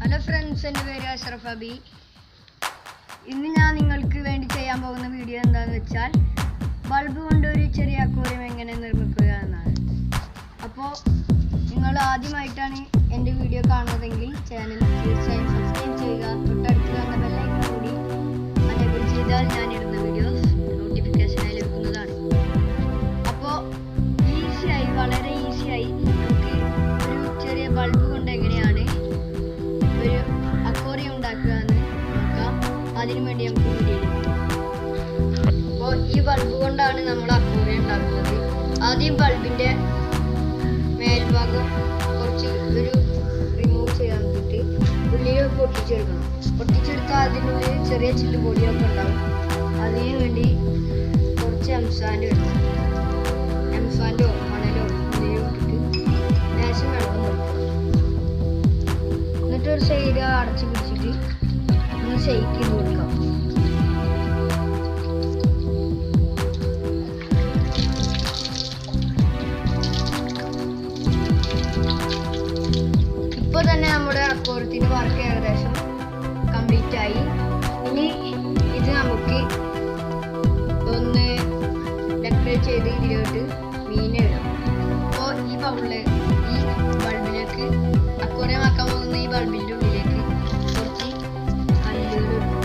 Hello friends, എൻ്റെ പേര് അഷ്റഫ് അബി. ഇന്ന് ഞാൻ നിങ്ങൾക്ക് വേണ്ടി ചെയ്യാൻ പോകുന്ന വീഡിയോ എന്താണെന്ന് വെച്ചാൽ ബൾബ് കൊണ്ട് ഒരു ചെറിയ അക്വേറിയം എങ്ങനെ നിർമ്മിക്കുക എന്നാണ്. അപ്പോൾ നിങ്ങൾ ആദ്യമായിട്ടാണ് എൻ്റെ വീഡിയോ കാണുന്നതെങ്കിൽ ചാനൽ തീർച്ചയായും സബ്സ്ക്രൈബ് ചെയ്യുക. തൊട്ടടുത്ത് കാണുന്ന ബെല്ലൈക്കൺ കൂടി എനേബിൾ ചെയ്താൽ ഞാൻ ഇടുന്ന വീഡിയോസ് നോട്ടിഫിക്കേഷനായി ലഭിക്കുന്നതാണ്. അപ്പോൾ വളരെ ഈസിയായി നമുക്ക് ഒരു ചെറിയ ബൾബ് കൊണ്ട് എങ്ങനെയാണ് ഒരു അക്വേറിയം ഉണ്ടാക്കുക എന്ന് നോക്കാം. അതിനു വേണ്ടി നമുക്ക് വീഡിയോ. അപ്പോൾ ഈ ബൾബ് കൊണ്ടാണ് നമ്മൾ അക്വേറിയം ഉണ്ടാക്കുന്നത്. ആദ്യം ബൾബിൻ്റെ മേൽഭാഗം കുറച്ച് ഒരു റിമൂവ് ചെയ്യാൻ വേണ്ടിയിട്ട് ഉള്ളിൽ പൊട്ടിച്ചെടുക്കണം. പൊട്ടിച്ചെടുത്താൽ അതിനുള്ളിൽ ചെറിയ ചില്ല് പൊടിയൊക്കെ ഉണ്ടാവും. അതിനു വേണ്ടി കുറച്ച് എംസാൻഡ് എടുക്കണം. എംസാൻഡോ മണലോ ഉള്ളിലോ ഇട്ടിട്ട് ലേശം വെള്ളം കൊടുക്കണം. എന്നിട്ട് ഒരു സൈഡ് അടച്ച് പിടിച്ചിട്ട് ഒന്ന് ഷെയ്ക്ക് ചെയ്ത് കൊടുക്കാം. ഇപ്പോൾ തന്നെ നമ്മുടെ അക്വേറിയത്തിൻ്റെ വർക്ക് ഏകദേശം കംപ്ലീറ്റ് ആയി. ഇനി ഇത് നമുക്ക് ഒന്ന് ഡെക്കറേറ്റ് ചെയ്ത് ഇതിലോട്ട് മീനെ ഇടാം. അപ്പോൾ ഈ ബൗളിൽ ഈ ബൾബിലേക്ക് അക്വേറിയം ആക്കാൻ പോകുന്ന ഈ ബൾബിൻ്റെ ഉള്ളിലേക്ക് കുറച്ച് കല്ലുകൾ ഇടും.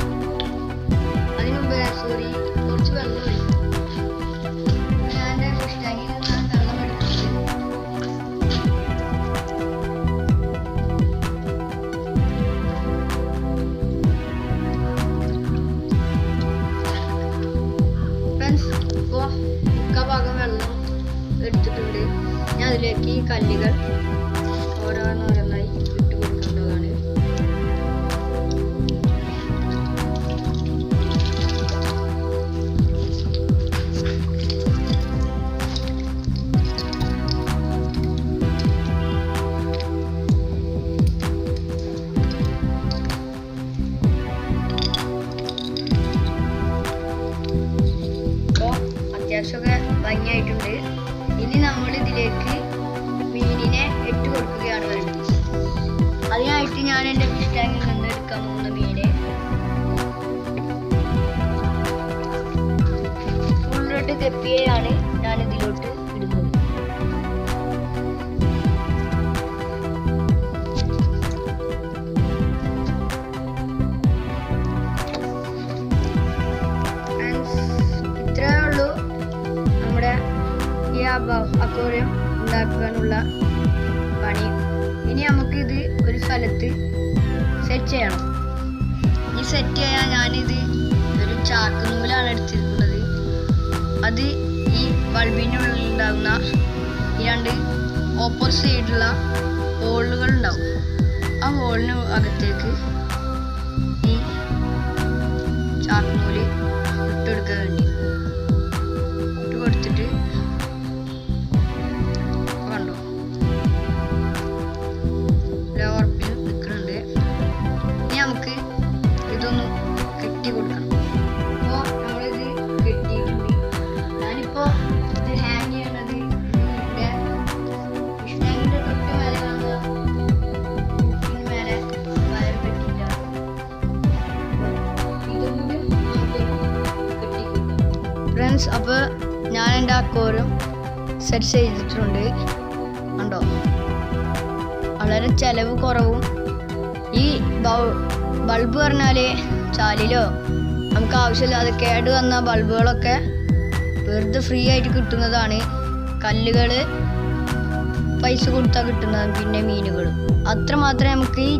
അതിന് മുമ്പ് കുറച്ച് വെള്ളം ഒഴിക്കും. ഞാൻ എൻ്റെ ഫിഷ് ടാങ്കിൽ നിന്നാണ് വെള്ളം എടുക്കുന്നത്. ഫ്രണ്ട്സ്, ഇപ്പോൾ ഭാഗം വെള്ളം എടുത്തിട്ടുണ്ട്. ഞാൻ അതിലേക്ക് ഈ കല്ലുകൾ ഓരോന്നോരോന്നായി ഇട്ട് കൊടുക്കേണ്ടതാണ്. അത്യാവശ്യമൊക്കെ ഭംഗിയായിട്ടുണ്ട്. ഇനി നമ്മൾ ഇതിലേക്ക് മീനിനെ ഇട്ട് കൊടുക്കുകയാണ് വേണ്ടത്. അതിനായിട്ട് ഞാൻ എൻ്റെ ഫിഷ് ടാങ്കിൽ നിന്ന് എടുക്കാൻ പോകുന്ന മീനെ ഫുള്ളിട്ട് തെപ്പിയാണ് ഞാൻ ഇതിലോട്ട് ഇടുന്നത്. ഇത്രയേ ഉള്ളൂ നമ്മുടെ ഈ അക്വേറിയം ഉണ്ടാക്കാനുള്ള പണി. ഇനി നമുക്കിത് ഒരു സ്ഥലത്ത് സെറ്റ് ചെയ്യണം. ഈ സെറ്റ് ചെയ്യാൻ ഞാനിത് ഒരു ചാക്ക് നൂലാണ് എടുത്തിരിക്കുന്നത്. അത് ഈ ബൾബിനുള്ളിൽ ഉണ്ടാകുന്ന ഈ രണ്ട് ഓപ്പോസിറ്റ് സൈഡിലുള്ള ഹോളുകൾ ഉണ്ടാവും. ആ ഹോളിന് അകത്തേക്ക് ഈ ചാക്ക് നൂല് ഇട്ടെടുക്കാൻ വേണ്ടി ഇട്ട് കൊടുത്തിട്ട് കണ്ടോ ഉറപ്പിൽ നിൽക്കുന്നുണ്ട്. ഇനി നമുക്ക് ഇതൊന്ന് കെട്ടി കൊടുക്കണം. അപ്പോൾ നമ്മളിത് കെട്ടിയിട്ടുണ്ട്. ഞാനിപ്പോൾ ഇത് ഹാങ് ചെയ്യണത് ഇതിൻ്റെ ഫിഷ് ടാങ്കിൻ്റെ തൊട്ട് മേലെ കാണുന്ന ബുക്കിന് മേലെ വയർ കെട്ടിയിട്ടാണ്. ഇതും കൂടി കെട്ടി കൊടുക്കാം. ഫ്രണ്ട്സ്, അപ്പോൾ ഞാൻ എൻ്റെ അക്വേറിയം സെറ്റ് ചെയ്തിട്ടുണ്ട്. കണ്ടോ, വളരെ ചിലവ് കുറവും. ഈ ബൾബ് പറഞ്ഞാൽ ചാലിലോ നമുക്ക് ആവശ്യമില്ലാതെ കേട് വന്ന ബൾബുകളൊക്കെ വെറുതെ ഫ്രീ ആയിട്ട് കിട്ടുന്നതാണ്. കല്ലുകൾ പൈസ കൊടുത്താൽ കിട്ടുന്നതാണ്. പിന്നെ മീനുകളും അത്ര മാത്രമേ നമുക്ക് ഈ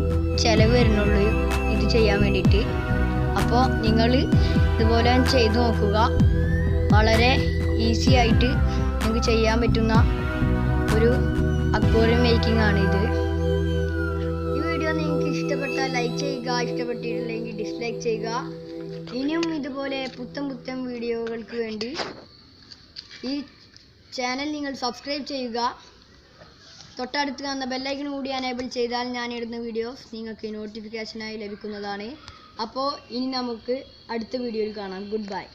ചിലവ് വരുന്നുള്ളൂ ഇത് ചെയ്യാൻ വേണ്ടിയിട്ട്. അപ്പോൾ നിങ്ങൾ ഇതുപോലെ ചെയ്തു നോക്കുക. വളരെ ഈസി ആയിട്ട് നിങ്ങൾക്ക് ചെയ്യാൻ പറ്റുന്ന ഒരു അക്വേറിയം മേക്കിംഗ് ആണ് ഇത്. ഈ വീഡിയോ നിങ്ങൾക്ക് ഇഷ്ടപ്പെട്ടാൽ ലൈക്ക് ചെയ്യുക, ഇഷ്ടപ്പെട്ടിട്ടില്ലെങ്കിൽ ഡിസ്ലൈക്ക് ചെയ്യുക. ഇനിയും ഇതുപോലെ പുത്തൻ വീഡിയോകൾക്ക് വേണ്ടി ഈ ചാനൽ നിങ്ങൾ സബ്സ്ക്രൈബ് ചെയ്യുക. തൊട്ടടുത്ത് കാണുന്ന ബെല്ലൈക്കൺ കൂടി എനേബിൾ ചെയ്താൽ ഞാൻ ഇടുന്ന വീഡിയോസ് നിങ്ങൾക്ക് നോട്ടിഫിക്കേഷനായി ലഭിക്കുന്നതാണ്. അപ്പോൾ ഇനി നമുക്ക് അടുത്ത വീഡിയോയിൽ കാണാം. Good bye.